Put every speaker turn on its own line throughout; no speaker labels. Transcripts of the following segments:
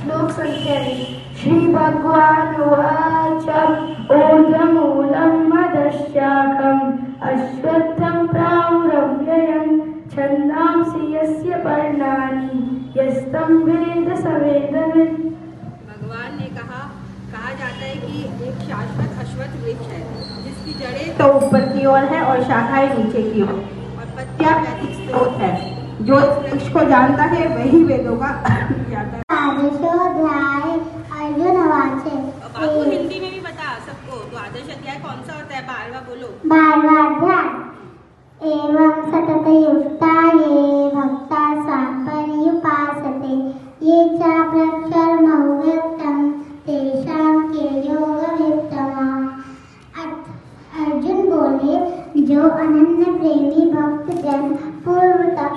श्लोक संख्या 1। श्री भगवानुवाच ऊर्ध्वमूलं मदशाकम् अश्वत्थं प्राहुरव्ययम् छन्दांसि यस्य पर्णानि यस्तं वेद स वेदवित्।
भगवान ने कहा जाता है कि एक शाश्वत अश्वत्थ वृक्ष है जिसकी जड़ें तो ऊपर की ओर है और शाखाएं नीचे की ओर और पत्तियां वैदिक स्रोत है। जो इस वृक्ष को जानता है वही वेदों का ज्ञाता है।
अर्जुन वाचे।
बाबू हिंदी में भी बता सबको, तो आदर्श अध्याय कौन सा होता है? 12वां बोलो।
12वां अध्याय। एवं सतत युक्ता ये भक्ता सांपर्युपासते ये च प्रक्षरमव्यक्तं तेषां के योगवित्तमा। अर्जुन बोले, जो अनन्य प्रेमी भक्त जन पूर्व तक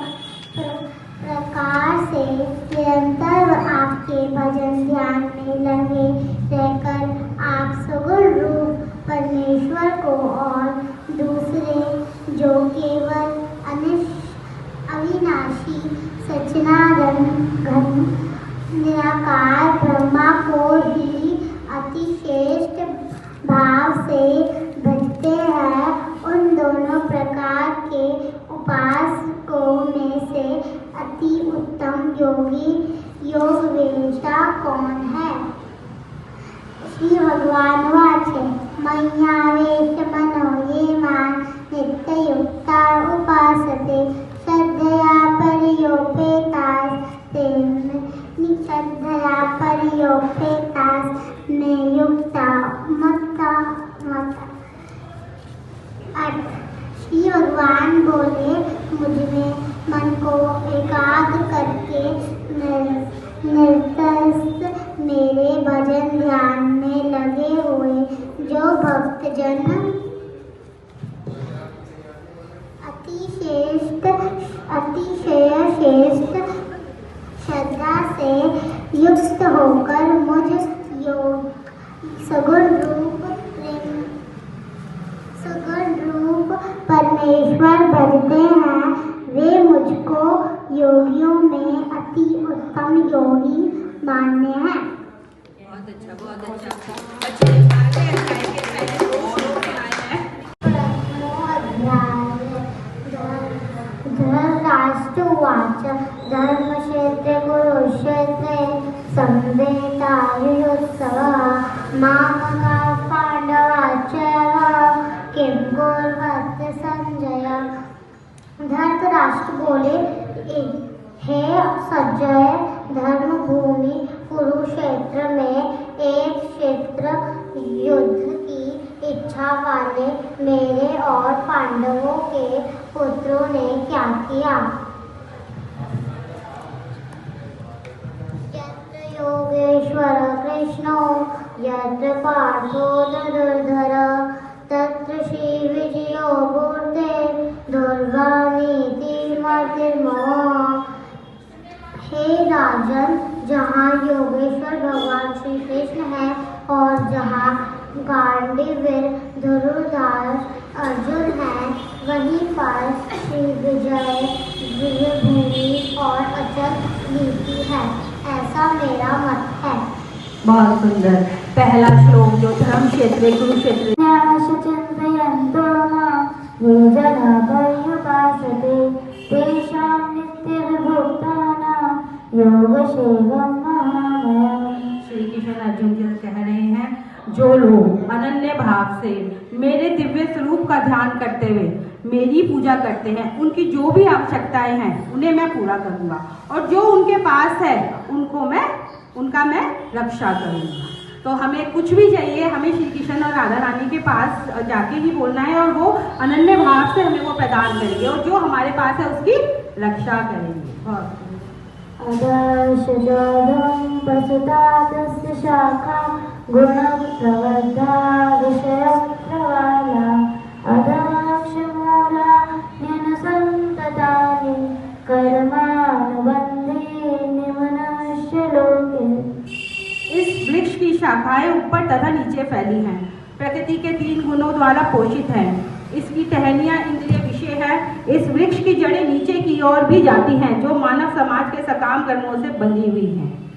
प्रकार से निरंतर आपके भजन ध्यान में लगे रहकर आप सगुण रूप परमेश्वर को और दूसरे जो केवल अविनाशी सच्चिदानंद घन निराकार ब्रह्मा को ही अतिश्रेष्ठ भाव से भजते हैं, उन दोनों प्रकार के उपासकों में से अति उत्तम योगी योगवेशा कौन है? श्री भगवान वाचे। मय्यावेश मनो ये मान नित्ययुक्ता उपासते श्रद्धया पर्योपेतास में युक्ता मत्ता। अर्थ। श्री भगवान बोले, मुझमें मन को एकाग्र करके निरंतर मेरे भजन ध्यान में लगे हुए जो भक्तजन अतिशयश्रेष्ठ श्रद्धा से युक्त होकर मुझ सगुण रूप परमेश्वर भजते हैं, वे मुझको योगियों में अति उत्तम योगी मान्य हैं।
बहुत अच्छा, बहुत अच्छा। अच्छे आगे अध्याय के पहले दो श्लोक सुनाए हैं।
धृतराष्ट्रोवाच धर्मक्षेत्रे कुरुक्षेत्रे संवेतायुत्सवः मामकाः पाण्डवाश्चैव किं कुर्वन् संजय। धृतराष्ट्र बोले, हे सज्जय, धर्म भूमि कुरुक्षेत्र में एक क्षेत्र युद्ध की इच्छा वाले मेरे और पांडवों के पुत्रों ने क्या किया? यत्र योगेश्वर कृष्णो यत्र पार्थो धनुर्धर तत्र श्री विजयो मूर्ते दुर्गानीति मतिर्मोह। हे राजन, जहाँ योगेश्वर भगवान श्री कृष्ण है और जहाँ गांडीवीर धनुर्धर अर्जुन है, वहीं पर श्री विजय भूमि और अचल नीति है, ऐसा मेरा मत है।
बहुत सुंदर। पहला श्लोक जो धर्म क्षेत्र कुरुक्षेत्र श्री कृष्ण अर्जुन जी कह रहे हैं, जो लोग अनन्य भाव से मेरे दिव्य स्वरूप का ध्यान करते हुए मेरी पूजा करते हैं, उनकी जो भी आवश्यकताएं हैं उन्हें मैं पूरा करूंगा और जो उनके पास है उनका मैं रक्षा करूंगा। तो हमें कुछ भी चाहिए, हमें श्री कृष्ण और राधा रानी के पास जाके ही बोलना है और वो अनन्य भाव से हमें वो प्रदान करेंगे और जो हमारे पास है उसकी रक्षा करेंगे।
शाखा गुण प्रवर्धा विषय प्रवाला अदक्ष मूला संततानि कर्मानुबंधे निमनस्य लोके।
इस वृक्ष की शाखाएं ऊपर तथा नीचे फैली हैं, प्रकृति के 3 गुणों द्वारा पोषित हैं। इसकी टहनियां इंद्रिय विषय है। इस वृक्ष की जड़ें नीचे की ओर भी जाती हैं, जो मानव समाज के सकाम कर्मों से बंधी हुई हैं।